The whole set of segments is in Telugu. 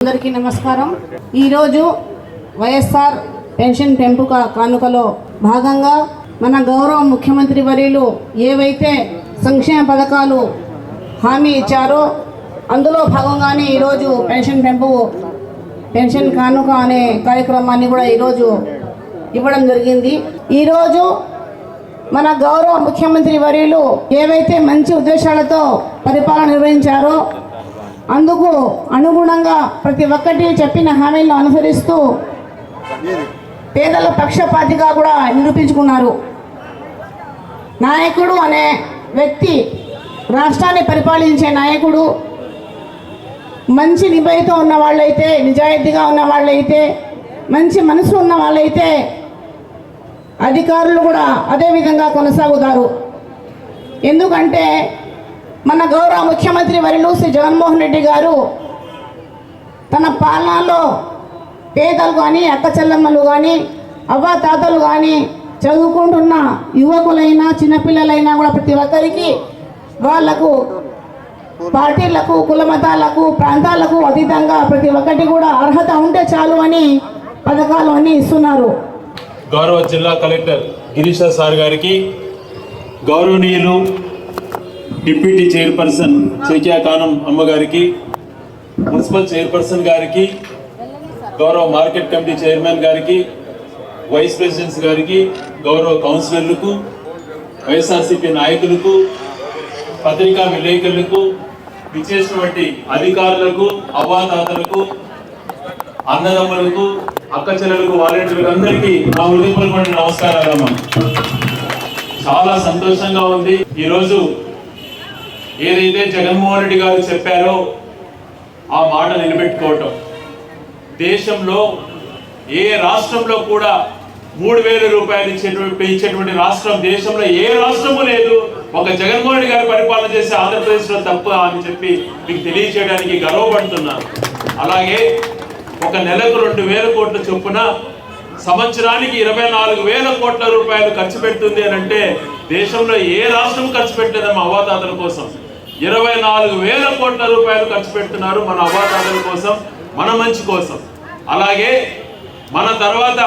అందరికీ నమస్కారం. ఈరోజు వైఎస్ఆర్ పెన్షన్ పెంపుక కానుకలో భాగంగా మన గౌరవ ముఖ్యమంత్రి వర్యులు ఏవైతే సంక్షేమ పథకాలు హామీ ఇచ్చారో అందులో భాగంగానే ఈరోజు పెన్షన్ కానుక అనే కార్యక్రమాన్ని కూడా ఈరోజు ఇవ్వడం జరిగింది. ఈరోజు మన గౌరవ ముఖ్యమంత్రి వర్యులు ఏవైతే మంచి ఉద్దేశాలతో పరిపాలన నిర్వహించారో అందుకు అనుగుణంగా ప్రతి ఒక్కటి చెప్పిన హామీలను అనుసరిస్తూ పేదల పక్షపాతిగా కూడా నిరూపించుకున్నారు. నాయకుడు అనే వ్యక్తి, రాష్ట్రాన్ని పరిపాలించే నాయకుడు మంచి నిబద్ధత ఉన్న వాళ్ళైతే, నిజాయితీగా ఉన్న వాళ్ళైతే, మంచి మనసు ఉన్న వాళ్ళైతే అధికారులు కూడా అదే విధంగా కొనసాగుతారు. ఎందుకంటే మన గౌరవ ముఖ్యమంత్రి వర్యులు శ్రీ జగన్మోహన్ రెడ్డి గారు తన పాలనలో పేదలు కానీ, అక్క చెల్లెమ్మలు కానీ, అవ్వాతాతలు కానీ, చదువుకుంటున్న యువకులైనా చిన్నపిల్లలైనా కూడా ప్రతి ఒక్కరికి వాళ్లకు పార్టీలకు, కుల మతాలకు, ప్రాంతాలకు అతీతంగా ప్రతి ఒక్కటి కూడా అర్హత ఉంటే చాలు అని పథకాలు అన్నీ ఇస్తున్నారు. గౌరవ జిల్లా కలెక్టర్ గిరీష సార్ గారికి, గౌరవనీయులు డిప్యూటీ చైర్పర్సన్ చేకియా కానం అమ్మగారికి, మున్సిపల్ చైర్పర్సన్ గారికి, గౌరవ మార్కెట్ కమిటీ చైర్మన్ గారికి, వైస్ ప్రెసిడెంట్స్ గారికి, గౌరవ కౌన్సిలర్లకు, వైఎస్ఆర్సీపీ నాయకులకు, పత్రికా విలేకరులకు, విచ్చేసినటువంటి అధికారులకు, అవ్వాతాతలకు, అన్నదమ్ములకు, అక్క చెల్లెలకు, వాలంటీర్లకు అందరికీ నా హృదయపూర్వక నమస్కారాలమ్మా. చాలా సంతోషంగా ఉంది. ఈరోజు ఏదైతే జగన్మోహన్ రెడ్డి గారు చెప్పారో ఆ మాట నిలబెట్టుకోవటం. దేశంలో ఏ రాష్ట్రంలో కూడా 3,000 రూపాయలు ఇచ్చేటువంటి రాష్ట్రం దేశంలో ఏ రాష్ట్రము లేదు. ఒక జగన్మోహన్ రెడ్డి గారు పరిపాలన చేసే ఆంధ్రప్రదేశ్లో తప్ప అని చెప్పి మీకు తెలియజేయడానికి గర్వపడుతున్నాను. అలాగే ఒక నెలకు 2,000 కోట్ల చొప్పున సంవత్సరానికి 24,000 కోట్ల రూపాయలు ఖర్చు పెడుతుంది అని అంటే దేశంలో ఏ రాష్ట్రం ఖర్చు పెట్టలేదమ్మా అవ్వాతాతల కోసం. 24,000 కోట్ల రూపాయలు ఖర్చు పెడుతున్నారు మన అవ్వాతాతల కోసం, మన మంచి కోసం. అలాగే మన తర్వాత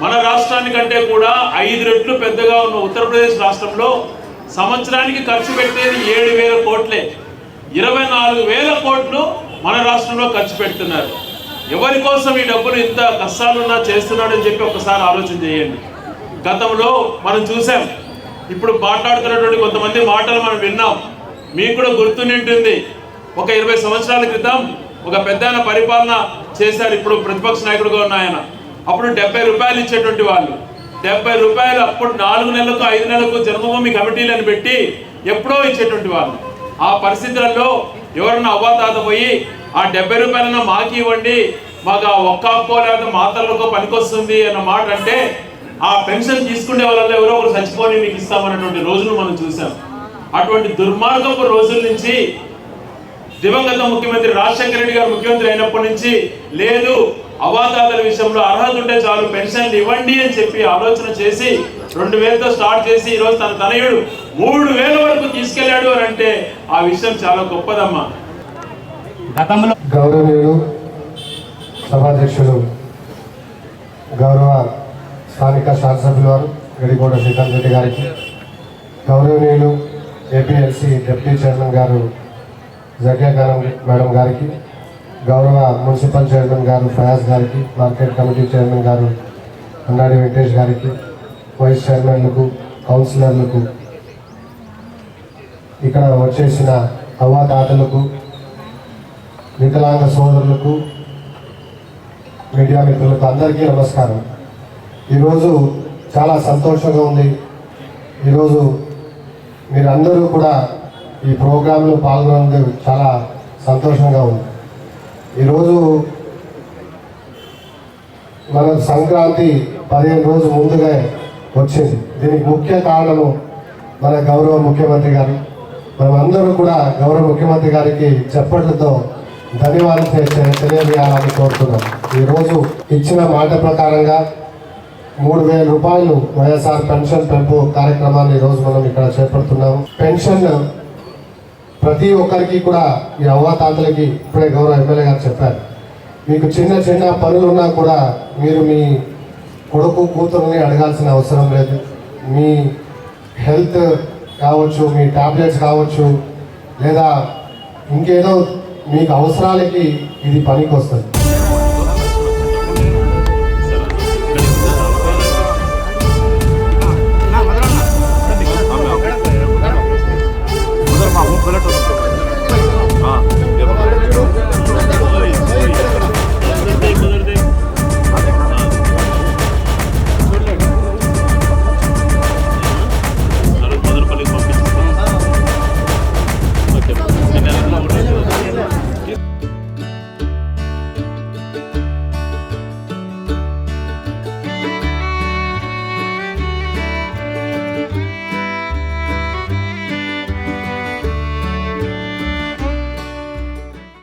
మన రాష్ట్రానికంటే కూడా 5 రెట్లు పెద్దగా ఉన్న ఉత్తరప్రదేశ్ రాష్ట్రంలో సంవత్సరానికి ఖర్చు పెట్టేది 7,000 కోట్లే. 24,000 కోట్లు మన రాష్ట్రంలో ఖర్చు పెడుతున్నారు. ఎవరి కోసం ఈ డబ్బులు ఇంత కష్టాలున్నా చేస్తున్నాడని చెప్పి ఒకసారి ఆలోచన చేయండి. గతంలో మనం చూసాం, ఇప్పుడు మాట్లాడుతున్నటువంటి కొంతమంది మాటలు మనం విన్నాం. మీకు కూడా గుర్తుంటుంది, ఒక 20 సంవత్సరాల క్రితం ఒక పెద్ద పరిపాలన చేశారు. ఇప్పుడు ప్రతిపక్ష నాయకుడుగా ఉన్న ఆయన. అప్పుడు 70 రూపాయలు ఇచ్చేటువంటి వాళ్ళు. 70 రూపాయలు అప్పుడు 4 నెలలకు 5 నెలలకు జన్మభూమి కమిటీలను పెట్టి ఎప్పుడో ఇచ్చేటువంటి వాళ్ళు. ఆ పరిస్థితులలో ఎవరన్నా అవ్వాతాత పోయి ఆ 70 రూపాయలన్నా మాకు ఇవ్వండి, మాకు ఆ ఒక్కో లేదా మాతలకో పనికొస్తుంది అన్న మాట అంటే ఆ పెన్షన్ తీసుకునే వాళ్ళలో ఎవరో ఒకరు చచ్చిపోని మీకు ఇస్తామన్నటువంటి రోజులు మనం చూసాం. అటువంటి దుర్మార్గపు రోజుల నుంచి దివంగత ముఖ్యమంత్రి రాజశేఖర రెడ్డి గారు ముఖ్యమంత్రి అయినప్పటి నుంచి లేదు, అవ్వాతాతల విషయంలో అర్హత ఉంటే చాలు పెన్షన్లు ఇవ్వండి అని చెప్పి ఆలోచన చేసి 2,000తో స్టార్ట్ చేసి ఈరోజు తన తనయుడు 3,000 వరకు తీసుకెళ్లాడు అని అంటే ఆ విషయం చాలా గొప్పదమ్మా. గతంలో గౌరవనీయులు సభాధ్యక్షులు గౌరవ స్థానిక శాసనసభ్యుల వారు గడికోట శ్రీకాంత్ రెడ్డి గారికి, గౌరవనీయులు ఏపీఎల్సీ డిప్యూటీ చైర్మన్ గారు జకియా కానం మేడం గారికి, గౌరవ మున్సిపల్ చైర్మన్ గారు ఫయాజ్ గారికి, మార్కెట్ కమిటీ చైర్మన్ గారు అన్నాడి వెంకటేష్ గారికి, వైస్ చైర్మన్లకు, కౌన్సిలర్లకు, ఇక్కడ వచ్చేసిన అవ్వాతాతలకు, వికలాంగ సోదరులకు, మీడియా మిత్రులకు అందరికీ నమస్కారం. ఈరోజు చాలా సంతోషంగా ఉంది. ఈరోజు మీరందరూ కూడా ఈ ప్రోగ్రాంలో పాల్గొనందుకు చాలా సంతోషంగా ఉంది. ఈరోజు మన సంక్రాంతి 15 రోజుల ముందుగా వచ్చింది. దీనికి ముఖ్య కారణము మన గౌరవ ముఖ్యమంత్రి గారు. మనమందరూ కూడా గౌరవ ముఖ్యమంత్రి గారికి చప్పట్లతో ధన్యవాదాలు తెలియజేయాలని కోరుతున్నాం. ఈరోజు ఇచ్చిన మాట ప్రకారంగా 3,000 రూపాయలు వైఎస్ఆర్ పెన్షన్ పెంపు కార్యక్రమాన్ని ఈరోజు మనం ఇక్కడ చేపడుతున్నాము. పెన్షన్ ప్రతి ఒక్కరికి కూడా ఈ అవ్వాతాతలకి ఇప్పుడే గౌరవ ఎమ్మెల్యే గారు చెప్పారు, మీకు చిన్న చిన్న పనులు ఉన్నా కూడా మీరు మీ కొడుకు కూతురుని అడగాల్సిన అవసరం లేదు. మీ హెల్త్ కావచ్చు, మీ టాబ్లెట్స్ కావచ్చు, లేదా ఇంకేదో మీకు అవసరాలకి ఇది పనికి వస్తుంది.